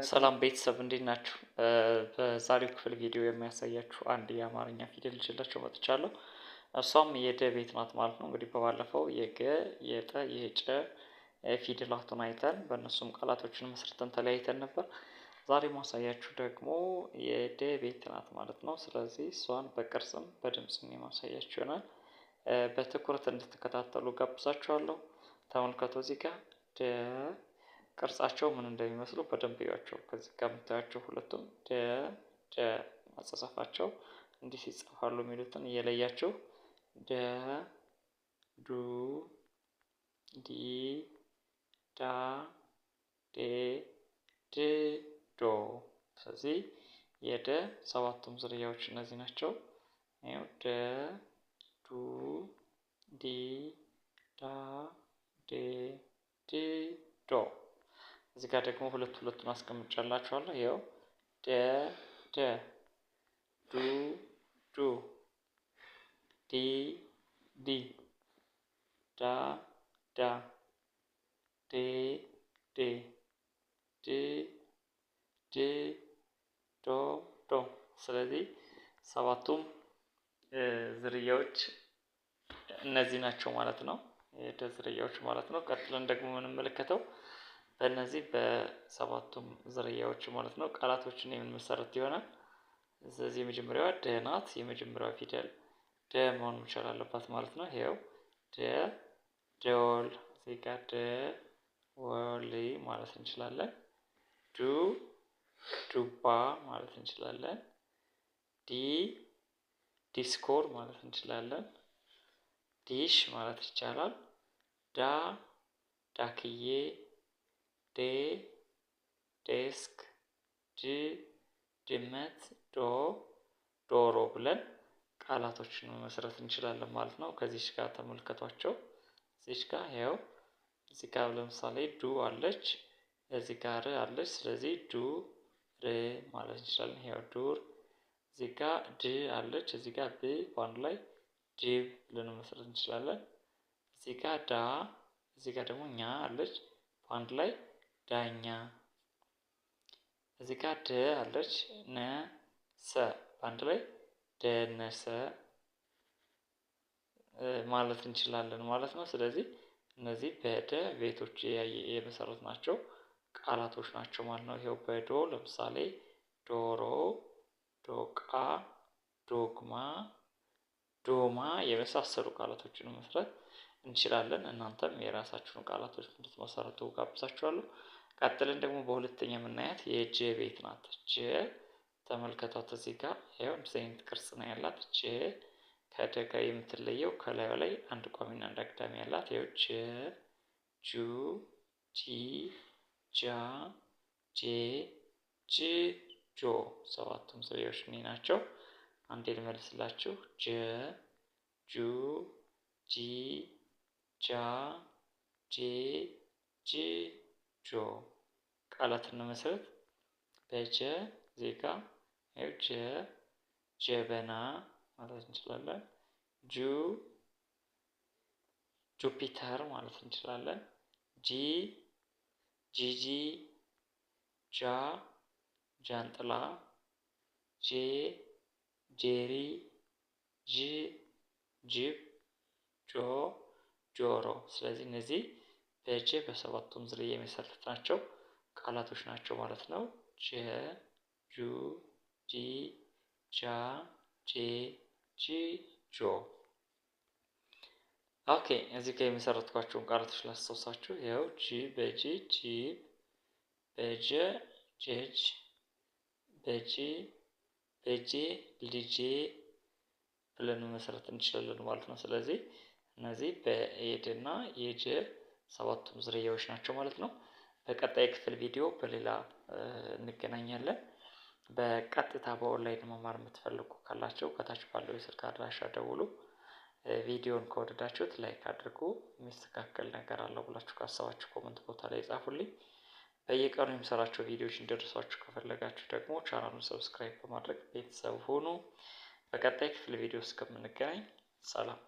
ሰላም ቤተሰብ እንዴት ናችሁ? በዛሬው ክፍል ቪዲዮ የሚያሳያችሁ አንድ የአማርኛ ፊደል ይዤላችሁ መጥቻለሁ። እሷም የደ ቤት ናት ማለት ነው። እንግዲህ በባለፈው የገ፣ የጠ፣ የጨ ፊደላቱን አይተን በእነሱም ቃላቶችን መስርተን ተለያይተን ነበር። ዛሬ ማሳያችሁ ደግሞ የደ ቤት ናት ማለት ነው። ስለዚህ እሷን በቅርጽም በድምጽም የማሳያችሁ ይሆናል። በትኩረት እንድትከታተሉ ጋብዛችኋለሁ። ተመልከቱ እዚህ ጋር ደ ቅርጻቸው ምን እንደሚመስሉ በደንብ እዩዋቸው። ከዚህ ጋር የምታያቸው ሁለቱም ደ አጻጻፋቸው እንዲህ ይጻፋሉ የሚሉትን እየለያቸው ደ፣ ዱ፣ ዲ፣ ዳ፣ ዴ፣ ድ፣ ዶ። ስለዚህ የደ ሰባቱም ዝርያዎች እነዚህ ናቸው። ይኸው ደ፣ ዱ፣ ዲ፣ ዳ፣ ዴ፣ ድ፣ ዶ። እዚህ ጋር ደግሞ ሁለቱን አስቀምጫላችኋለሁ። ይኸው ደ ደ፣ ዱ ዱ፣ ዲ ዲ፣ ዳ ዳ፣ ዴ ዴ፣ ድ ድ፣ ዶ ዶ። ስለዚህ ሰባቱም ዝርያዎች እነዚህ ናቸው ማለት ነው። የደ ዝርያዎች ማለት ነው። ቀጥለን ደግሞ የምንመለከተው በእነዚህ በሰባቱም ዝርያዎች ማለት ነው ቃላቶችን የምንመሰረት ይሆናል። ስለዚህ የመጀመሪያዋ ደ ናት። የመጀመሪያዋ ፊደል ደ መሆን መቻል አለባት ማለት ነው። ይኸው ደ ደወል፣ እዚህ ጋር ደ ወል ማለት እንችላለን። ዱ ዱባ ማለት እንችላለን። ዲ ዲስኮር ማለት እንችላለን። ዲሽ ማለት ይቻላል። ዳ ዳክዬ፣ ዴ ዴስክ፣ ድ ድመት፣ ዶ ዶሮ ብለን ቃላቶችን መመስረት እንችላለን ማለት ነው። ከዚች ጋር ተመልከቷቸው። እዚች ጋር ይኸው እዚህ ጋር ለምሳሌ ዱ አለች፣ እዚህ ጋር ር አለች። ስለዚህ ዱ ር ማለት እንችላለን። ይኸው ዱር። እዚህ ጋር ድ አለች፣ እዚህ ጋር ብ በአንድ ላይ ጅብ ብለን መመስረት እንችላለን። እዚህ ጋር ዳ፣ እዚህ ጋር ደግሞ ኛ አለች፣ በአንድ ላይ ዳኛ። እዚህ ጋር ደ አለች፣ ነ ሰ በአንድ ላይ ደነሰ ማለት እንችላለን ማለት ነው። ስለዚህ እነዚህ በደ ቤቶች የመሰረት ናቸው ቃላቶች ናቸው ማለት ነው። ይሄው በዶ ለምሳሌ ዶሮ፣ ዶቃ፣ ዶግማ፣ ዶማ የመሳሰሉ ቃላቶችን መስራት እንችላለን። እናንተም የራሳችሁን ቃላቶች እንድትመሰርቱ ጋብዛችኋለሁ። ቀጥለን ደግሞ በሁለተኛ የምናያት የጀ ቤት ናት። ጀ ተመልከቷት። እዚህ ጋር ይኸው እንደዚህ አይነት ቅርጽ ነው ያላት። ጀ ከደ ጋር የምትለየው ከላዩ ላይ አንድ ቋሚና አንድ አግዳሚ ያላት። ይኸው ጀ፣ ጁ፣ ጂ፣ ጃ፣ ጄ፣ ጅ፣ ጆ። ሰባቱም ዝርያዎች እኔ ናቸው። አንዴ ልመልስላችሁ። ጀ፣ ጁ፣ ጂ፣ ጃ፣ ጄ፣ ጅ፣ ጆ። ቃላትን መሰረት በጀ ዜጋ ይኸው ጀ ጀበና ማለት እንችላለን። ጁ ጁፒተር ማለት እንችላለን። ጂ ጂጂ፣ ጃ ጃንጥላ፣ ጄ ጄሪ፣ ጅ ጅብ፣ ጆ ጆሮ። ስለዚህ እነዚህ በጀ በሰባቱም ዝርያ የሚመሰረት ናቸው ቃላቶች ናቸው ማለት ነው። ጀ፣ ጁ፣ ጂ፣ ጃ፣ ጄ፣ ጂ፣ ጆ። ኦኬ እዚህ ጋር የመሰረትኳቸውን ቃላቶች ላስታውሳችሁ። ይኸው ጂ በጂ ጂብ፣ በጀ ጀጅ፣ በጂ በጄ ልጄ ብለን መሰረት እንችላለን ማለት ነው። ስለዚህ እነዚህ በየደና የጀ ሰባቱም ዝርያዎች ናቸው ማለት ነው። በቀጣይ ክፍል ቪዲዮ በሌላ እንገናኛለን። በቀጥታ በኦንላይን መማር የምትፈልጉ ካላችሁ ከታች ባለው የስልክ አድራሻ ደውሉ። ቪዲዮን ከወደዳችሁት ላይክ አድርጉ። የሚስተካከል ነገር አለው ብላችሁ ካሰባችሁ ኮመንት ቦታ ላይ ጻፉልኝ። በየቀኑ የምሰራቸው ቪዲዮዎች እንዲደርሷችሁ ከፈለጋችሁ ደግሞ ቻናሉን ሰብስክራይብ በማድረግ ቤተሰብ ሁኑ። በቀጣይ ክፍል ቪዲዮ እስከምንገናኝ ሰላም።